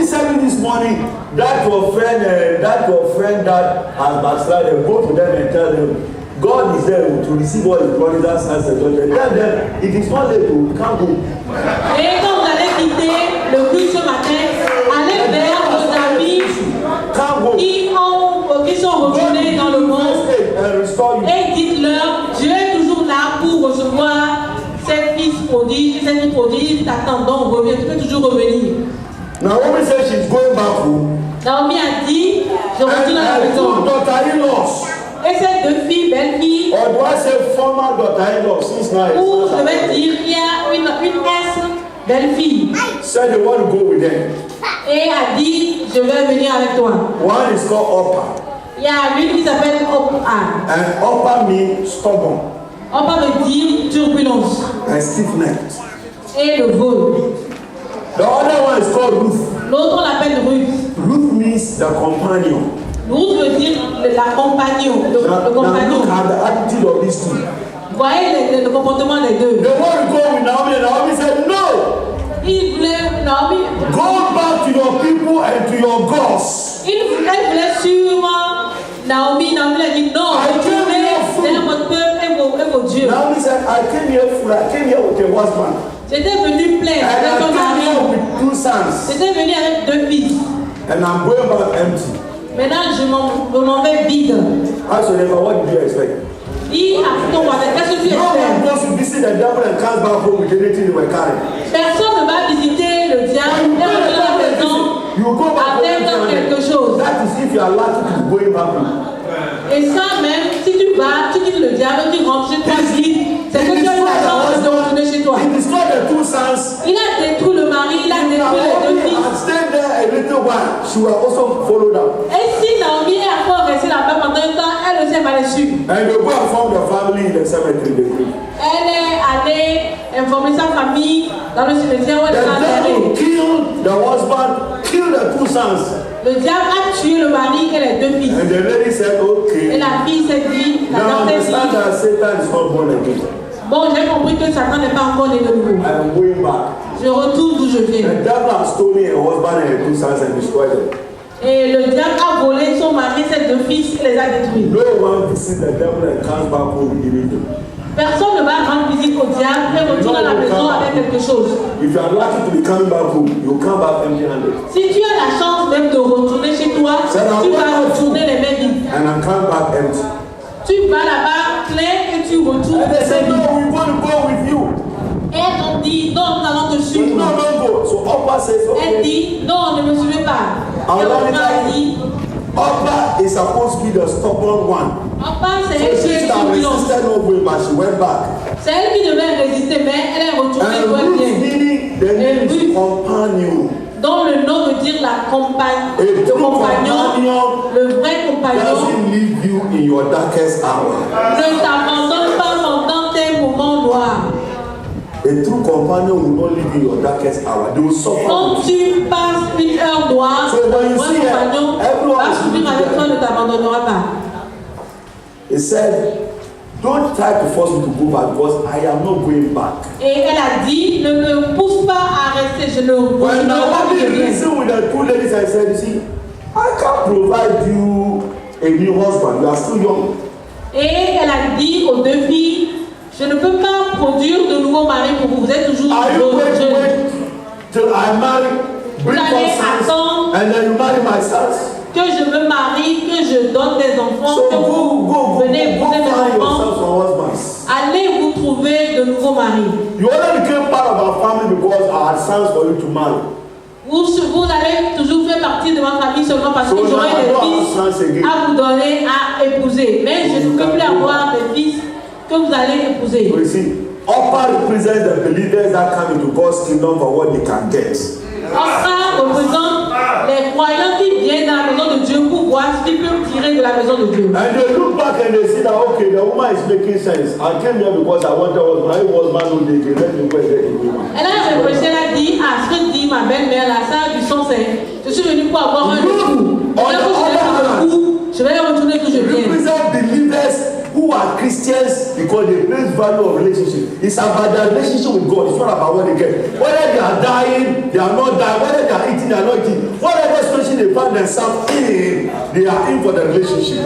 didn't tell you this morning that your friend that has backslided, go to them and tell them God is there to receive all his prodigal sons and daughters. Tell them it is not late to come home. Et quand vous allez quitter le culte ce matin, allez vers vos amis qui sont retournés dans le monde et dites-leur, Dieu est toujours là pour recevoir ses fils prodiges, ses fils prodiges, t'attendons, reviens, tu peux toujours revenir. Naomi said she's going back home. Naomi a dit, je retourne à la maison. Et ces deux filles, belles filles, or do I say former daughter-in-law since now? Ou je vais dire, il y a une ex-belle fille. Said they want to go with them. Et a dit, je vais venir avec toi. One is called Orpah. Il y a l'une qui s'appelle Orpah. And Orpah means stubborn. Orpah veut dire turbulence. And stiff-necked. Et le vol. The other one is called Ruth. L'autre on l'appelle Ruth. Ruth means the companion. Ruth veut dire la compagnon. Le compagnon. Look at the attitude of these two. Voyez le comportement des deux. They want to go with Naomi, and Naomi said no. Il voulait Naomi. Go back to your people and to your gods. Elle voulait suivre Naomi. Naomi a dit non. Retournez vers votre peuple et vos dieux. Naomi said, I came here full. I came here with a husband. J'étais venu plein avec son mari. J'étais venu avec deux fils. And I'm going back empty. Maintenant, je m'en vais vide. Ask your neighbor, what did you expect? Dis à ton voisin, qu'est-ce que tu No one espères? goes to visit the devil and comes back home with anything they were carrying. Personne ne va visiter le diable et revenir à la maison avec quelque chose. That is if you are lucky to be going back home. Et ça même, si tu vas, tu quittes le diable, tu rentres chez toi vite, c'est que tu as la chance de retourner chez toi. He destroyed the two sons. Il a détruit le mari, il a détruit les deux fils. And stayed there a little while. She will also follow them. Et si Naomi est encore restée là-bas pendant un temps, elle aussi va les suivre. And they go and form the family in the cemetery. Elle est allée informer sa famille dans le cimetière où elle est enterrée. The devil killed the husband, killed the two sons. Le diable a tué le mari et les deux fils. And the lady said, okay. Et la fille s'est dit, la now dame s'est dit, that Satan is not born again. Bon, j'ai compris que Satan n'est pas encore né de nouveau. I am going back. Je retourne d'où je viens. The devil has stolen her husband and her two sons and destroyed them. Et le diable a volé son mari, ses deux fils, et les a détruits. No one visits the devil and comes back home immediately. Personne ne va rendre visite au diable et retourne à la maison avec quelque chose. If you are lucky to be coming back home, you come back empty-handed. Si tu as la chance même de retourner chez toi, tu vas retourner les mains vides. And I come back empty. Tu vas là-bas plein et tu retournes And they les said, mains no, vides. we want to go with you. Et elles ont dit, non, nous allons te suivre. No, don't go. So Orpah says, Elle okay. dit, non, ne me suivez pas. Et Orpah dit, Orpah is supposed to be the stubborn one. Orpah, c'est So elle qui she est should have turbulente. resisted no way, but she went back. C'est elle qui devait résister, mais elle est retournée And pour Ruth bien. meaning the name is companion. Dont le nom veut dire la compagne, A le true compagnon, companion le vrai compagnon doesn't leave you in your darkest hour. ne t'abandonne pas pendant tes moments noirs. A true companion will not leave you in your darkest hour. They will suffer. Quand tu passes une heure noire, So when you un see her, compagnon everyone va is souffrir avec toi, ne t'abandonnera pas. He said, don't try to force me to go back because I am not going back. Et elle a dit, ne me pousse pas à rester, je ne When veux pas que Naomi je vienne. reasoned with the two ladies, I said, you see, I can't provide you a new husband. You are still young. Et elle a dit aux deux filles, je ne peux pas produire de nouveaux maris pour vous, vous êtes toujours Are you going to jeunes. wait till I marry, bring allez forth sons, attendre and then you marry my sons? Que je me marie, que je donne des enfants, So que vous venez épouser mes find enfants. yourself some husbands. Allez vous trouver de nouveaux maris. You only became part of our family because I had sons for you to marry. Vous allez toujours faire partie de ma famille seulement parce que So j'aurai now I des don't have fils sons again. à vous donner à épouser. Mais je ne peux plus avoir des fils que vous allez épouser. So you see, Orpah represents the believers that come into God's kingdom for what they can get. Orpah représente les croyants qui viennent dans la maison de Dieu pour voir ce qu'ils peuvent tirer de la maison de Dieu. And they look back and they see that, okay, the woman is making sense. I came here because I wanted a husband. I was man who did it. Let me go and get a woman. Elle a réfléchi, elle a dit, ah, ce que dit ma belle-mère là, ça a du sens. Je suis venue pour avoir un époux. Je vais retourner d'où je viens. Represent believers who are Christians because they place value of relationship. It's about their relationship with God. It's not about what they get. Whether they are dying, they are not dying. Whether they are eating, they are not eating. Whatever situation they find themselves in, they are in for the relationship.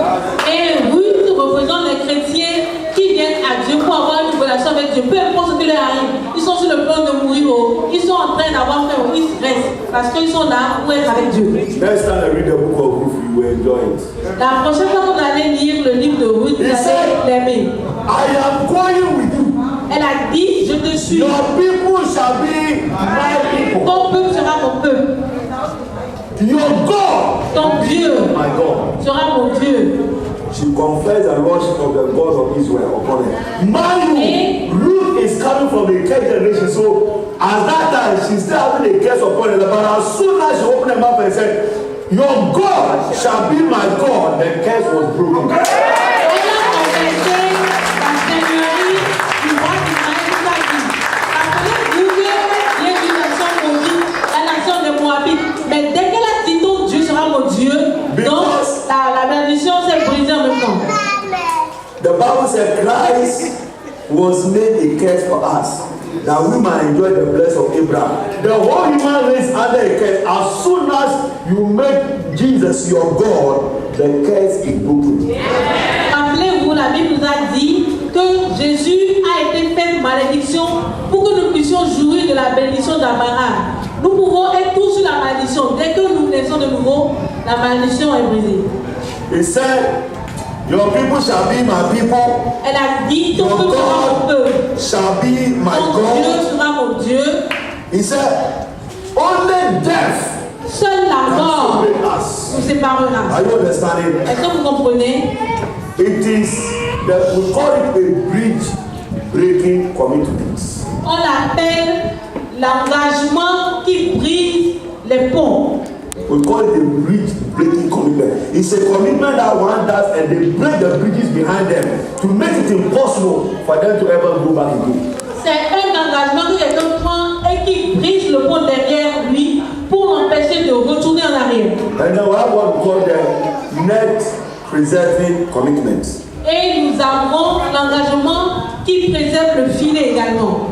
Et oui, nous représentons les chrétiens qui viennent à Dieu pour avoir une relation avec Dieu. Peu importe ce qui leur arrive, ils sont sur le point de mourir, ils sont en train d'avoir faim, ils restent parce qu'ils sont là pour être avec Dieu. Next time I read the book of Ruth, you will enjoy it. La prochaine fois qu'on allait lire le livre de Ruth, vous allez l'aimer. I am going with you. Elle a dit, je te suis. Your people shall be my people. Ton peuple sera mon peuple. Your God, Ton Dieu my God. sera mon Dieu. She confessed the lordship of the God of Israel upon her. Mind you, Ruth is coming from the third generation, so at that time she's still having a curse upon her. But as soon as she opened her mouth and said, your God shall be my God, the curse was broken. Mais dès qu'elle a dit ton Dieu sera mon Dieu, donc la malédiction s'est brisée en même temps. The Bible said Christ was made a curse for us, that we might enjoy the blessing of Abraham. The whole human race under a curse. As soon as you make Jesus your God, the curse is broken. Rappelez-vous, la Bible nous a dit que Jésus a été fait malédiction pour que nous puissions jouir de la bénédiction d'Abraham. Nous pouvons être tous sur la malédiction. Dès que nous naissons de nouveau, la malédiction est brisée. He said, your people shall be my people. Elle a dit, ton peuple sera mon peuple. Shall be my Ton God. Dieu sera mon Dieu. He said, only death Seule la mort can separate us. nous séparera. Are you understanding? Est-ce que vous comprenez? It is that we call it a bridge breaking commitment. On l'appelle l'engagement qui brise les ponts. We call it a bridge breaking commitment. It's a commitment that one does and they break the bridges behind them to make it impossible for them to ever go back again. C'est un engagement que quelqu'un prend et qui brise le pont derrière lui pour l'empêcher de retourner en arrière. And now we have what we call the net preserving commitment. Et nous avons l'engagement qui préserve le filet également.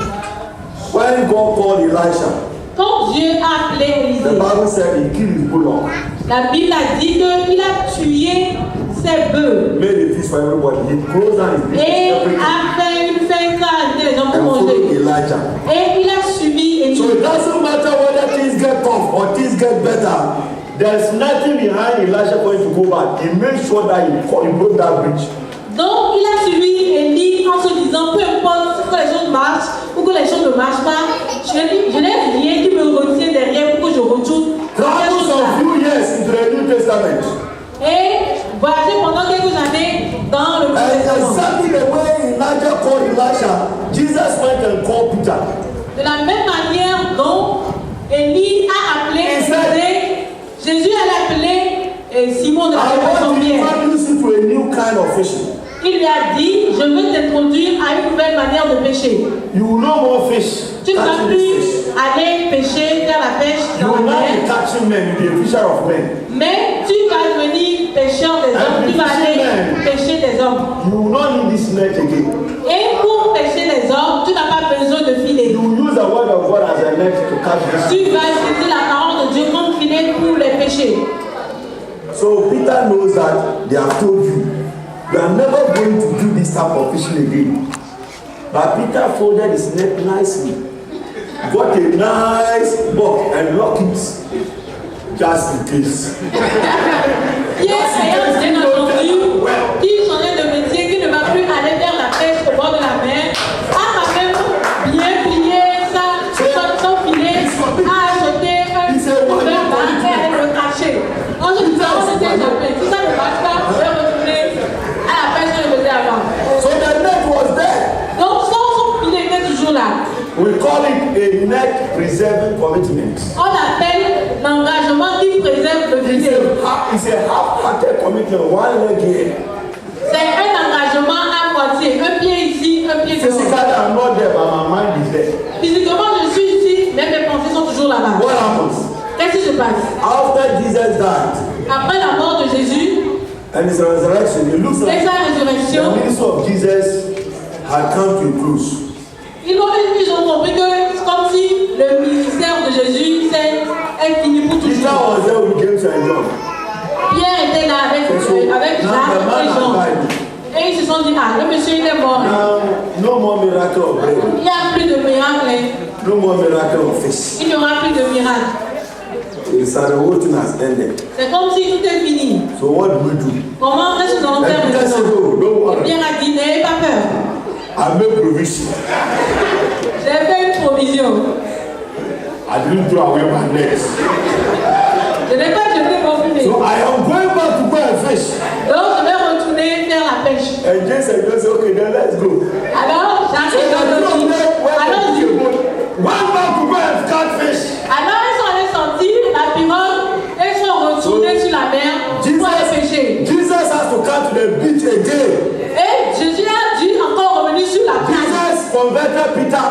When God called Elisha, Quand Dieu a appelé the Élisée, Bible said he killed his bullock, la Bible a dit qu'il a tué ses bœufs made a feast for everybody. He closed down his business, et everything, a fait une fête à inviter les gens and pour followed manger. Elijah. Et il a suivi So Élie. it doesn't matter whether things get tough or things get better. There's nothing behind Elijah for him to go back. He made sure that he broke that bridge. Donc il a suivi Élie en se disant, peu importe que les choses marchent ou que les choses ne marchent pas, je n'ai rien qui me retient derrière pour que je retourne. Thousands of few years into the New Testament. Et voyager pendant quelques années dans le Nouveau And Testament. exactly the way Elijah called Elisha, Jesus went and called Peter. De la même manière dont Élie a appelé Élisée, Jésus a appelé Simon de la I want to Pierre. introduce you to a new kind of fishing. Il lui a dit, je veux t'introduire à une nouvelle manière de pêcher. You will no more fish. Tu ne vas Catching this plus fish. aller pêcher, faire la pêche You dans will la not be mer, catching men, you will be a fisher of men. mais tu vas devenir pêcheur des hommes, tu vas aller pêcher des hommes. You will not need this net again. Et pour pêcher les hommes, tu n'as pas besoin de filet. You will use the word of God as a net to catch this. Tu vas utiliser la parole de Dieu comme filet pour les pêcher. So Peter knows that they have told you, you are never going to do this type of fishing again. But Peter folded his net nicely, got a nice box and locked it just in case. Pierre ayant bien entendu qu'il changeait de métier, qu'il ne va plus aller vers la pêche au bord de la mer, a quand même bien plié son filet, a acheté un couvert bas et allait le cacher. En se disant, on ne sait jamais, si ça ne marche pas, je vais retourner à la pêche que je faisais avant. So the net was there. Donc son filet était toujours là. We call it a net preserving commitment. On appelle l'engagement qui préserve le It's filet. a half-hearted commitment, one leg here. C'est un engagement à moitié, un pied ici, un pied Physically, dehors. I'm not there, but my mind is there. Physiquement, je suis ici, mais mes pensées sont toujours là-bas. What happens? Qu'est-ce qui se passe? After Jesus died, Après la mort de Jésus, And his resurrection, it looks Et like sa résurrection, the ministry of Jesus had come to a close. ils ont compris que c'est comme si le ministère de Jésus est fini pour Peter toujours. was there with James and John. Pierre était là avec Jacques et Jean. Et ils se sont dit, ah, le monsieur il est mort. Now, no more miracle of bread. Il n'y a plus de miracle. No more miracle of fish. Il n'y aura plus de miracle. It's the whole thing has ended. C'est comme si tout est fini. So what do we do? Comment est-ce que nous allons faire And Peter said, maintenant? oh, don't worry. Pierre a dit, n'ayez pas peur. I made provision. J'ai fait une provision. I didn't throw away my nets. Je n'ai pas jeté mon filet. So I am going back to go and fish. Donc je vais retourner faire la pêche. And James and John said, okay, then let's go. Alors, Jacques et Jean dit, allons-y. Went back to go and catch fish. Alors ils sont allés sortir la pirogue et ils sont retournés sur la mer pour aller pêcher. Jesus has to come to the beach again. Et Jésus a dû encore revenir sur la plage. Jesus converted Peter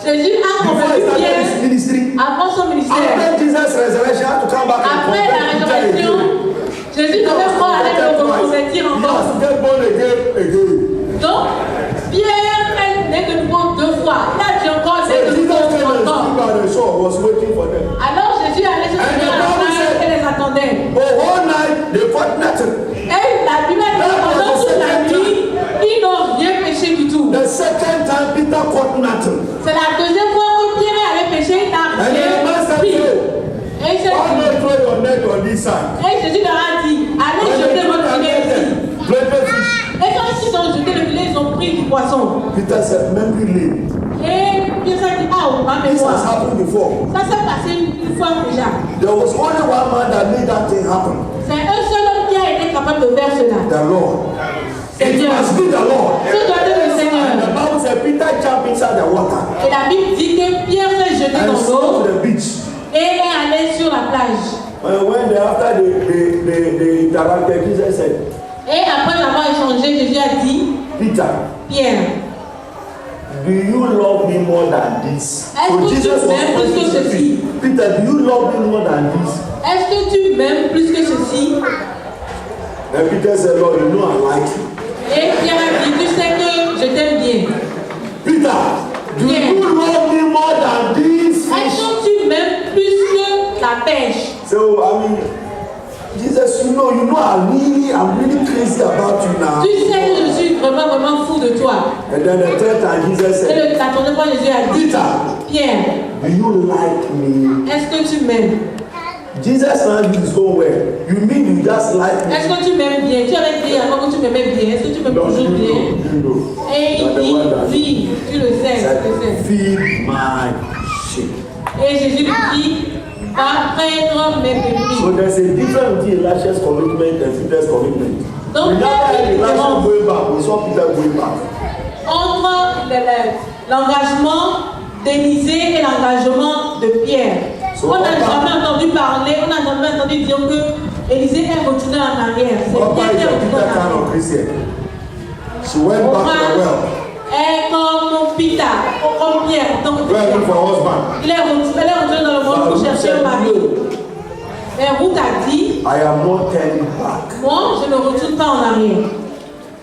Jésus a before he converti started his Pierre ministry. avant son ministère. After Jesus' resurrection, he had to come back and Après la convert Peter résurrection, again. Jésus devait encore aller le reconvertir He encore. has to get born again. Donc, Pierre est né de nouveau 2 fois. Il a dû encore So naître de Jesus came nouveau and encore. stood by the shore, was waiting for them. Alors Jésus allait se tenir à la plage et les attendait. The whole night they caught nothing. Et la Bible dit que pendant toute la nuit, ils n'ont rien pêché du tout. The second time Peter caught nothing. C'est la deuxième fois que Pierre est allé pêcher, il n'a And then the rien master pris. said, Et il s'est why dit, not throw your net on this side? et Jésus leur a dit, allez jeter votre filet ici. Plenty fish. Et quand ils ont jeté le filet, ils ont pris du poisson. Peter said, memory lane. Et Pierre s'est dit, ah, ma This has mémoire. happened before. Ça s'est passé une fois déjà. There was only one man that made that thing happen. C'est un seul homme qui a été capable de faire cela. The Lord. It Seigneur. must be the Lord. Ce doit être le Seigneur. And the Bible said Peter jumped inside the water Et la Bible dit que Pierre s'est jeté and dans swam l'eau to the beach. et est allé sur la plage. When after they interacted, Jesus said, Et après avoir échangé, Jésus a dit, Peter, Pierre, do you love me more than this? Est-ce que tu m'aimes plus que ceci? Peter, do you love me more than this? est-ce que tu m'aimes plus que ceci? And Peter said, Lord, you know I like you. Et Pierre a dit, tu sais que je t'aime bien. Peter, do you love me more than this Est-ce fish? que tu m'aimes plus que la pêche? So, I mean, Jesus, you know, I'm really crazy about you now. Tu sais que je suis vraiment fou de toi. And then the third time, Jesus Et said, la troisième fois, Jésus a dit, Peter, Pierre, do you like me? est-ce que tu m'aimes? Jesus now used his own word. You mean you just like me? Est-ce que tu m'aimes bien? Tu avais dit avant que tu m'aimais bien. Est-ce que tu m'aimes No, toujours bien? you know. Et il dit, oui, tu le sais, Said, tu le sais. feed my sheep. Et Jésus lui dit, va prendre mes So brebis. there's a difference between Elisha's commitment and Peter's commitment. Donc, We never had il y a une Elisha différence. going back. We saw Peter going back. Entre l'engagement d'Élisée et l'engagement de Pierre. On n'a jamais entendu parler, on n'a jamais entendu dire que Élisée est retourné en arrière. C'est Papa Pierre qui is est a retourné Peter en kind arrière. of Christian. She went back to the well. est comme Peter, comme Pierre. Donc, Go and look for a husband. elle est retournée dans le monde pour chercher un mari. Mais Ruth a dit, I am not turning back. moi, je ne retourne pas en arrière.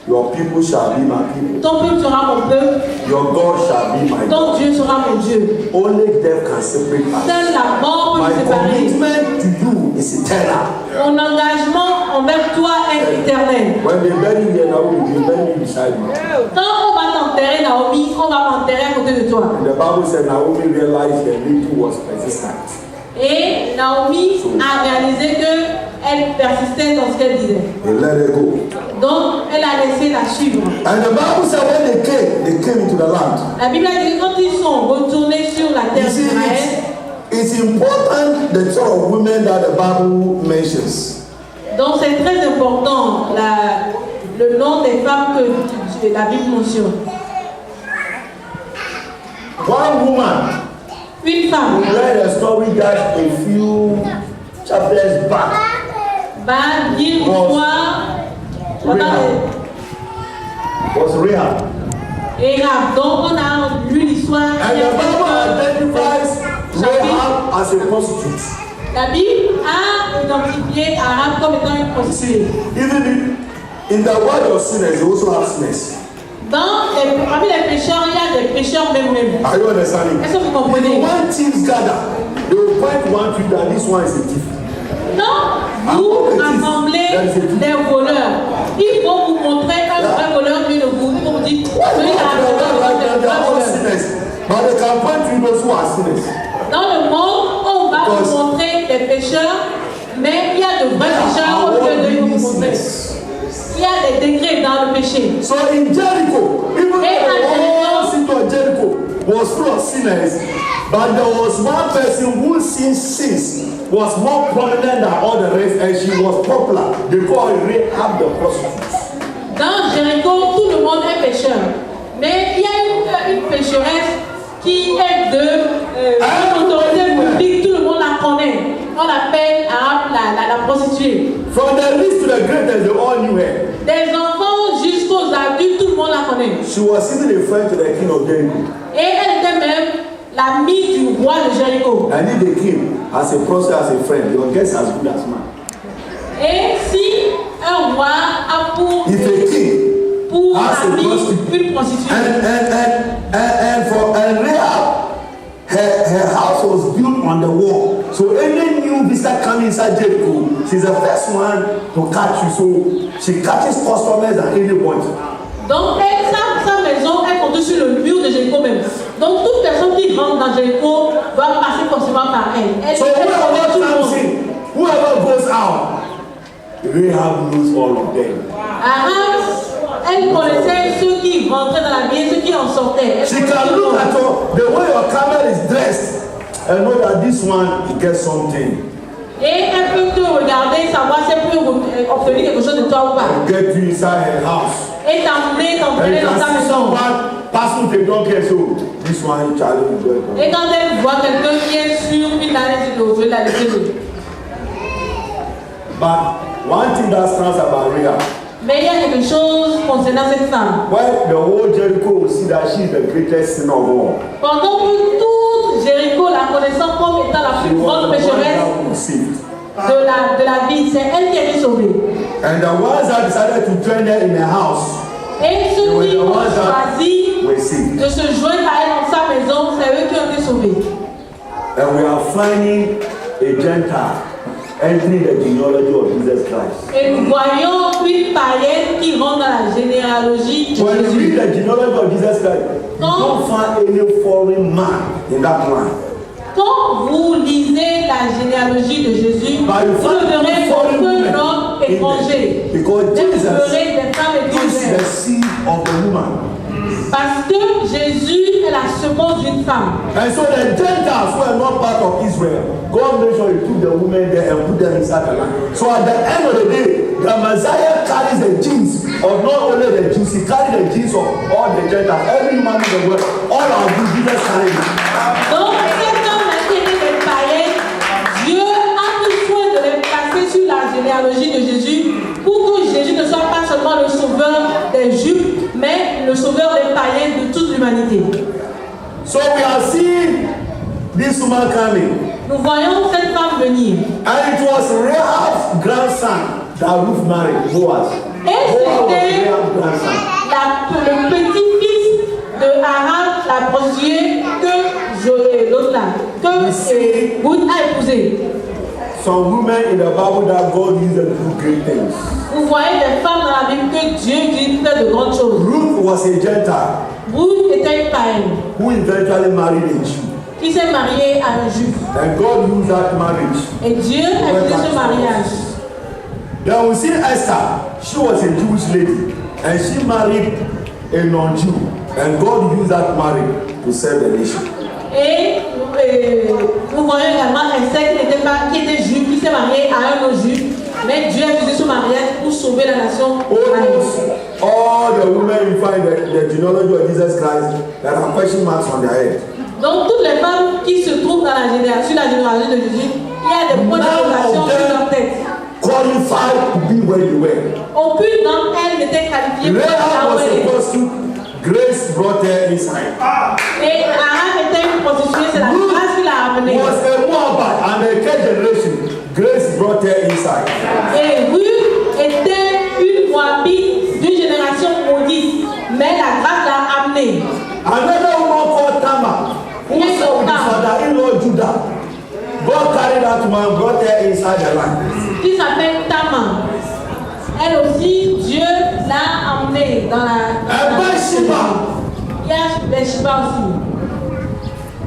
Your people shall be my people. Ton peuple sera mon peuple, Your God shall be my God. ton Dieu sera mon Dieu. Only death can separate us. Seule la mort peut My nous séparer. commitment to you is eternal. Mon engagement envers toi est éternel. When they bury me, I will be bury me beside you. Quand on va t'enterrer, Naomi, on va m'enterrer à côté de toi. And the Bible said Naomi realized the victory was persistent. Et Naomi a réalisé qu'elle persistait dans ce qu'elle disait. They let her go. Donc, elle a laissé la suivre. And the Bible said when they came into the land. La Bible a dit que quand ils sont retournés sur la terre You see, d'Israël, it's important the sort of women that the Bible mentions. donc c'est très important le nom des femmes que la Bible mentionne. One woman, Une femme we read a story that a few chapters back. va dire l'histoire Was Rahab. et Rahab. Donc on a lu l'histoire. And the Bible identifies Rahab as a prostitute. La Bible a identifié identifié Rahab comme étant une prostituée. Even in the world of sinners, they also have sinners. Parmi les pécheurs, il y a des pécheurs même. Are you understanding? Est-ce que vous comprenez? When thieves gather, they will point one to that this one is a thief. Non, vous rassemblez des voleurs. Ils vont vous montrer un vrai voleur, lui de vous. Ils vont vous dire, celui qui a la voleur. But they can point to those who are sinners. Dans le monde, on va vous montrer des pécheurs, mais il y a de vrais pécheurs au lieu de vous montrer. Il y a des degrés dans le péché. So in Jericho, even though the whole city of Jericho was full of sinners, but there was one person whose sins was more prominent than all the rest, and she was popular. They call her Rahab the prostitute. Dans Jéricho, tout le monde est pécheur. Mais il y a une pécheresse qui est de autorité publique, tout le monde la connaît. On l'appelle la prostituée. From the least to the greatest, they all knew her. Des enfants jusqu'aux adultes, tout le monde la connaît. She was even a friend to the king of Jericho. Et elle était même l'amie du roi de Jéricho. And if they came as a prostitute, as a friend, your guess as good as mine. Et si un roi a pour ami une prostituée. And Rahab, her house was built on the wall. So any new visitor coming inside Jericho, she's the first one to catch you. So she catches customers at any point. Donc sa maison est construite sur le mur de Jéricho même. Donc toute personne qui rentre dans Jéricho doit passer forcément par elle. So whoever goes out, Rahab knows all of them. Elle connaissait ceux qui rentraient dans la ville, ceux qui en sortaient. She can look at the way your camel is dressed and know that this one gets something. Et elle peut te regarder, savoir si elle peut obtenir quelque chose de toi ou pas. Get you inside her house. Et t'entraîner dans sa maison. Pass with a donkey, so this one challenge. Et quand elle voit quelqu'un qui est sur une allée de l'eau, je vais la laisser. But one thing that stands about Rahab. Mais il y a quelque chose concernant cette femme. Well, the whole Jericho will see that she is the greatest sinner of all. Pendant que tout Jéricho la connaissant comme étant la plus grande pécheresse de la ville, c'est elle qui a été sauvée. And the ones that decided to join her in her house, et ceux qui ont choisi de se joindre à elle dans sa maison, c'est eux qui ont été sauvés. And we are finding a Gentile entering the genealogy of Jesus Christ. Et nous voyons une païenne qui rentre dans la généalogie de When Jésus. you read the genealogy of Jesus Christ, you don't find any foreign man in that line. Quand vous lisez la généalogie de Jésus, vous ne verrez aucun homme étranger. Because Vous Jesus verrez des femmes is the étrangères. seed of the woman. Parce que Jésus est la seconde d'une femme. And so the Gentiles who are not part of Israel, God made sure He took the women there and put them inside the land. So at the end of the day, the Messiah carries the genes of not only the Jews, He carries the genes of all the Gentiles. Every man in the world, all our Jews, Jesus carries it. Donc, cette femme-là qui était des païennes, Dieu a pris soin de les placer sur la généalogie de Jésus pour que Jésus ne soit pas seulement le sauveur des Juifs, mais le sauveur des païens de toute l'humanité. So we are seeing this woman coming. Nous voyons cette femme venir. And it was Rahab's grandson that Ruth married, Boaz. Et c'était le petit-fils de Rahab, la prostituée, que l'autre là, que Ruth a épousé. Some women in the Bible that God used them to do great things. Vous voyez des femmes dans la Bible que Dieu utilise pour faire de grandes choses. Ruth was a Gentile. Ruth était une païenne. Who eventually married a Jew. Qui s'est mariée à un juif. And God used that marriage. Et Dieu a utilisé ce mariage. Then we see Esther. She was a Jewish lady. And she married a non-Jew. And God used that marriage to save the nation. Et nous voyons également Esther qui était juif, qui s'est mariée à un non-juif. Mais Dieu a utilisé ce mariage pour sauver la nation. All the women you find the genealogy of Jesus Christ that have question marks on their head. Donc toutes les femmes qui se trouvent dans sur la généalogie de Jésus, il y a des points d'interrogation sur leur tête. Qualified to be where you were. Aucune d'entre elles n'était qualifiée pour être là. Grace brought her inside. Et Rahab était une prostituée, c'est la grâce qui l'a amenée. Was a Moabite and a third generation. Grace brought her inside. Et Ruth était une Moabite d'une génération maudite, mais la grâce l'a amenée. Another woman called Tamar, who served his father-in-law Judah. God carried that woman, brought her inside the land. Qui s'appelle Tamar. Elle aussi, Dieu l'a emmenée dans la. Bathsheba. Il y a Bathsheba aussi.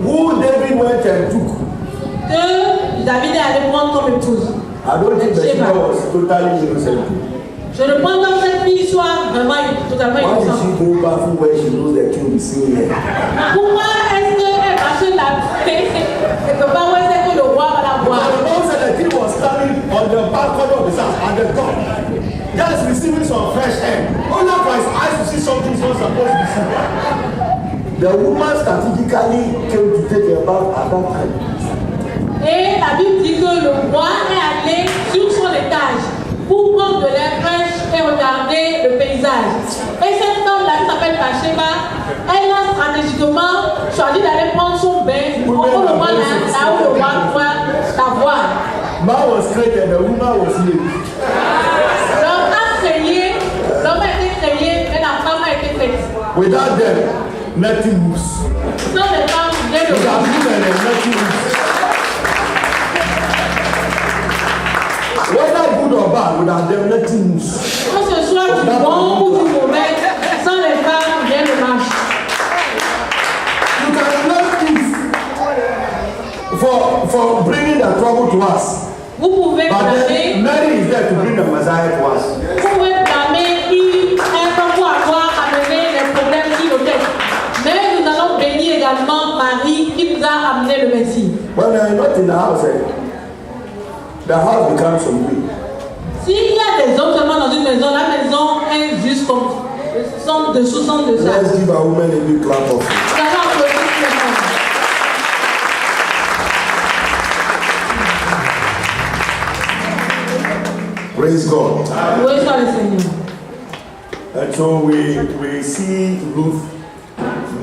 Who David went and took. Que David est allé prendre comme épouse. I don't think Bathsheba was totally innocent. Je ne pense pas que cette fille soit vraiment totalement innocente. Why did she go back where she knows the king is still here? Pourquoi est-ce qu'elle va se la quelque part où elle sait que le roi va la voir? The Bible said the king was standing on the balcony of his house at the top, just receiving some fresh air. Only for his eyes to see something he's not supposed to see. The woman strategically came to take a bath at that time. Et la Bible dit que le roi est allé sur son étage pour prendre de l'air fraîche et regarder le paysage. Et cette femme-là qui s'appelle Bathsheba, elle a stratégiquement choisi d'aller prendre son bain au moment là où le roi doit la voir. Man was created, the woman was made. L'homme a créé, l'homme a été créé, mais la femme a été faite. Without them, nothing moves. Sans les femmes, rien ne Without bouge. women, nothing moves. Whether good or bad, without them, nothing moves. Que ce soit du bon ou du mauvais, sans les femmes, rien ne marche. You can learn this for bringing the trouble to us. Vous pouvez But then blâmer, Mary is there to bring the Messiah to us. vous pouvez blâmer qui est comme pour avoir amené les problèmes qui nous têtent. Mais nous allons bénir également Marie qui nous a amené le Messie. When they are not in the house, the house becomes some way. S'il y a des hommes seulement dans une maison, la maison est juste comme son dessous, son dessous. Let's give a woman a big clap of. Nous allons applaudir les femmes. Praise God. Loué soit le Seigneur. And so we see Ruth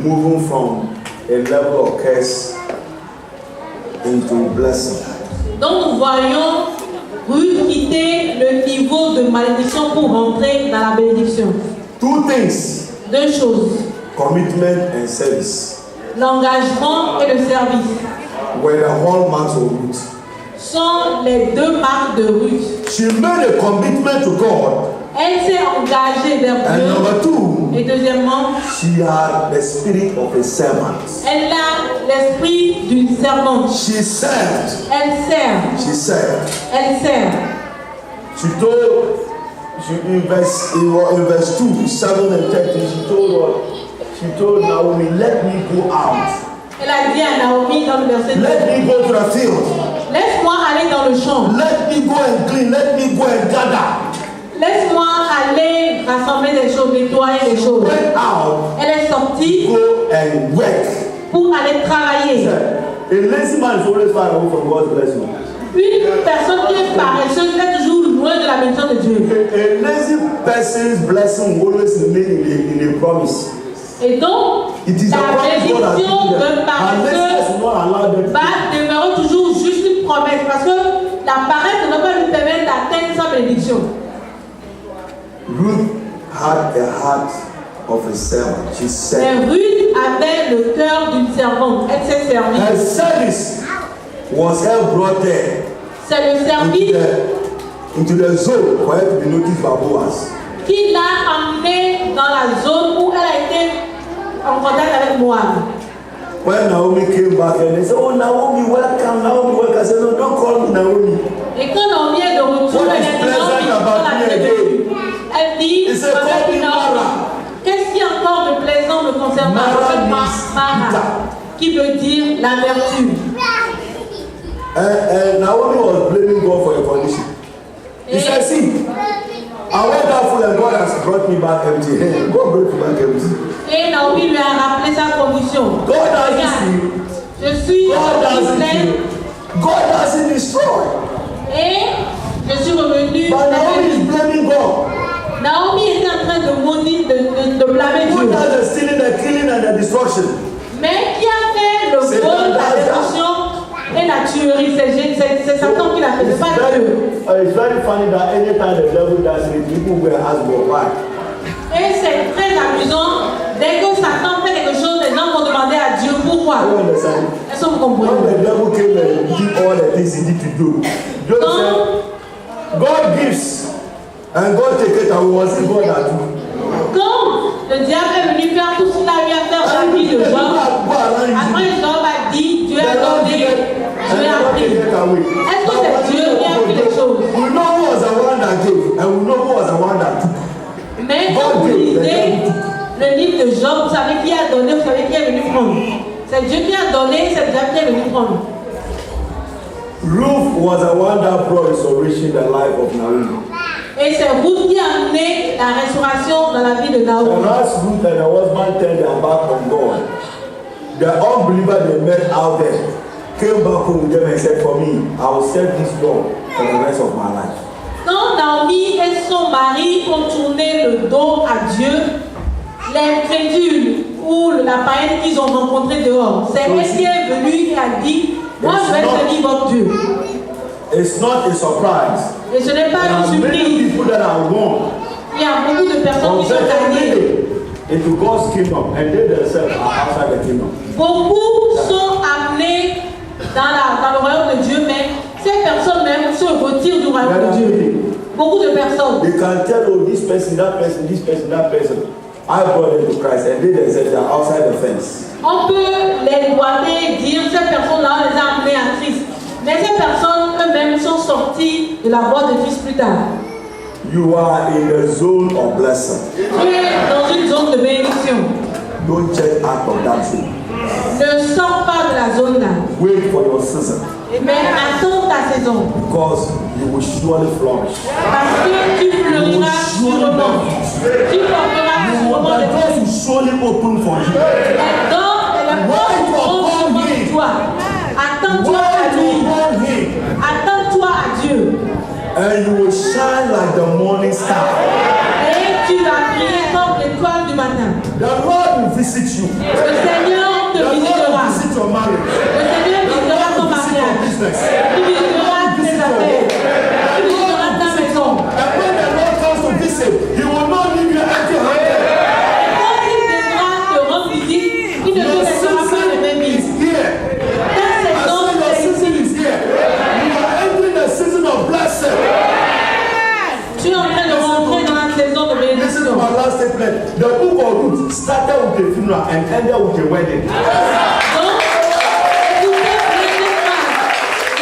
moving from a level of curse into blessing. Donc nous voyons Ruth quitter le niveau de malédiction pour rentrer dans la bénédiction. Two things: Deux choses, commitment and service. l'engagement et le service Were the hallmarks of Ruth. sont les deux marques de Ruth. She made a commitment to God, Elle s'est engagée vers and Dieu. number two, Et deuxièmement, she had the spirit of a servant. elle a l'esprit d'une servante. She served. Elle sert. She served. Elle sert. She told, in verse 2, 7 and 13, she told Naomi, let me go out. Elle a dit à Naomi dans le verset 2, Let me go to the field. laisse-moi aller dans le champ. Let me go and clean. Let me go and gather. Laisse-moi aller rassembler des choses, nettoyer des choses. Went out, Elle est sortie go and work. pour aller travailler. A lazy man is always far away from God's blessing. Une personne qui est paresseuse est toujours loin de la bénédiction de Dieu. A lazy person's blessing will always remain in a promise. Et donc, It is a la promise God has bénédiction given them. d'un Unless paresseux God will not allow them to. va demeurer toujours juste une promesse. Parce que la paresse ne va pas lui permettre d'atteindre sa bénédiction. Ruth had a heart of a servant. She Mais said, Ruth avait le cœur d'une servante. Elle s'est servie. her service was her brought there C'est le service into the zone for her to be noticed by Boaz. qui l'a emmenée dans la zone où elle a été en contact avec Moab. When Naomi came back and they said, oh, Naomi, welcome, Naomi, welcome. I said, no, don't call me Naomi. Et quand Naomi est de retour, What elle is a dit pleasant Naomi, about la me bienvenue. Elle dit, He said, call me Mara. qu'est-ce qu'il y a encore de plaisant me concernant? Mara Je means Mara, bitter. qui veut dire la vertu. And Naomi was blaming God for her condition. He said, see, I went out full and God has brought me back empty. Hey, God brought me back empty. Et Naomi lui a rappelé sa condition. God doesn't Regarde, steal. je suis God doesn't pleine kill. God doesn't destroy. et je suis revenue. But Naomi is blaming God. Naomi était en train de maudire, de blâmer Who Dieu. does the stealing, the killing, and the destruction? Mais qui a fait le C'est vol, la David. destruction et la tuerie, c'est Satan qui l'a fait, c'est pas Dieu. It's very funny that anytime the devil does it, people will ask, well, why? Et c'est très amusant, dès que Satan fait quelque chose, les gens vont demander à Dieu pourquoi. Est-ce que vous comprenez? When the devil came and did all the things he need to do, God gives and God takes it away. Was it God that do? Quand le diable est venu faire tout ce qu'il a eu à faire dans la vie de Job, après Job a dit, Dieu a donné, Dieu a pris. Est-ce que c'est Dieu qui a pris les choses? We know who was the one that gave and we know who was the one that took. Mais quand vous lisez le livre de Job, vous savez qui a donné, vous savez qui est venu prendre. C'est Dieu qui a donné, c'est Dieu qui est venu prendre. Ruth was the one that brought restoration in the life of Naomi. Et c'est Ruth qui a amené la restauration dans la vie de Naomi. And as Ruth and her husband turned their back on God, the unbeliever they met out there came back home with them and said, for me, I will serve this God for the rest of my life. Quand Naomi et son mari ont tourné le dos à Dieu, l'incrédule ou la païenne qu'ils ont rencontrée dehors, c'est elle qui est venue et a dit, moi je vais servir votre Dieu. It's not a surprise. Et ce n'est pas une surprise. Il y a beaucoup de personnes qui sont gagnées. Into God's kingdom and they themselves are outside the kingdom. Beaucoup sont amenés dans le royaume de Dieu, mais ces personnes même se retirent du royaume de Dieu. Beaucoup de personnes. They can tell, oh, this person, that person, this person, that person. I brought them to Christ and they themselves are outside the fence. On peut les droiter et dire ces personnes-là, on les a amenés à Christ. Mais ces personnes eux-mêmes sont sorties de la voie de Christ plus tard. You are in the zone of blessing. Tu es dans une zone de bénédiction. Don't check out of that zone. Ne sors pas de la zone là. Wait for your season. Mais attends ta saison. Because you will surely flourish. Parce que tu fleuriras sûrement. Tu porteras sûrement des doors will surely open for you. Les portes vont s'ouvrir pour toi. Attends-toi à lui. Attends-toi à Dieu. And you will shine like the morning star. Et tu vas briller comme l'étoile du matin. The Lord will visit you. Le Seigneur te visitera. The Lord will visit your marriage. Le Seigneur visitera ton mariage. Il visitera tes affaires. Il visitera ta maison. And when the Lord comes to visit, He will not leave you empty-handed. Quand il viendra te rendre visite, il ne te laissera pas les mêmes vies. Ta saison est ici. You are entering the season of blessing. Tu es en train de rentrer dans la saison de bénédiction. This is my last statement. The book of Ruth started with a funeral and ended with a wedding. Donc, écoutez bien cette phrase.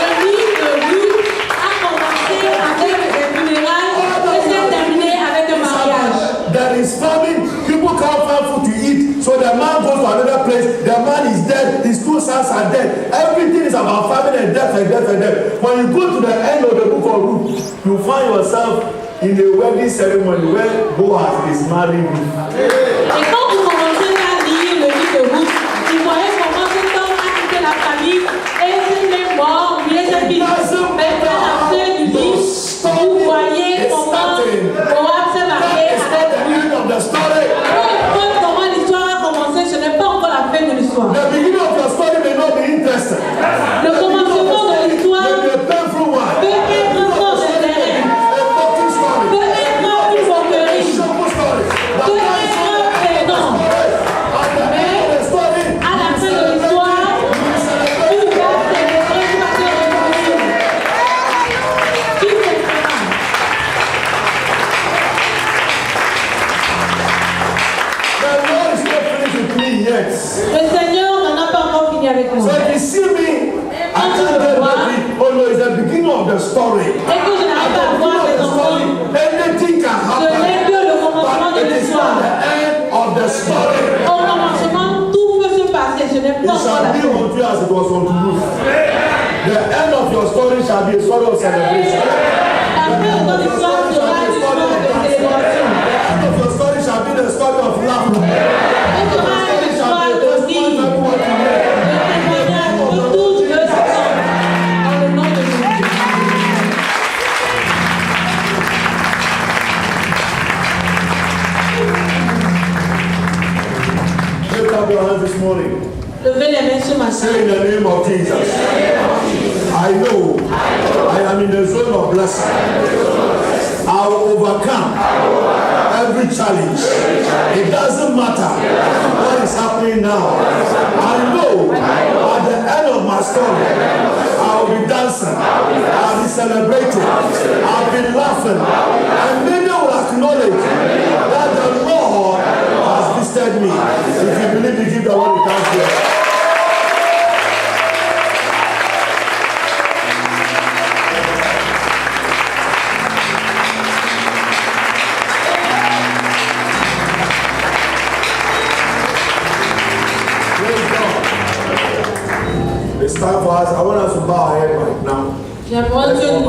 Le livre de Ruth a commencé avec des funérailles et s'est terminé avec un mariage. There is famine. People can't find food to eat. So the man goes to another place. The man is dead. His two sons are dead. Everything is about famine and death and death and death. When you go to the end of the book of Ruth, you find yourself in a wedding ceremony where Boaz is married. Et quand vous commencez à lire le livre de Ruth, vous voyez comment cet homme a quitté la famille et s'il est mort, il est fille. Mais à la fin du livre, vous voyez comment Boaz s'est marié avec Ruth. Peu importe comment l'histoire a commencé, ce n'est pas encore la fin de l'histoire. The beginning of your story may not be interesting. Le commencement de l'histoire Maybe a painful one. peut être sans intérêt, peut être une moquerie, peut être perdant. Mais à la fin de l'histoire, tu vas célébrer, tu vas te réjouir. Tu célébreras. The Lord is not finished with me yet. Le Seigneur n'en a pas encore fini avec moi. So if you see me, I can't tell you, oh no, it's the beginning of the story. Et que je n'arrive pas à voir les enfants, Anything can ce n'est happen, que le commencement de but it is l'histoire. not the end of the story. Au commencement, tout peut se passer, ce n'est It pas encore shall la be fin. unto you as it was unto Ruth. The end of your story shall be a story of celebration. La fin de ton histoire sera une histoire de célébration. The end of your story shall be the story of laughter. Elle sera une histoire de vie, de témoignage de toutes les personnes. Dans le nom de Jésus. Lift up your hands this morning. Levez les mains ce matin. Say in the name of Jesus. I know I am in the zone of blessing. I will overcome every challenge. It doesn't matter what is happening now. I know at the end of my story, I will be dancing, I'll be celebrating, I'll be laughing, and many will acknowledge that the Lord has visited me. If you believe me, give the Lord a thank you. It's time for us. I want us to bow our head right now. J'aimerais que nous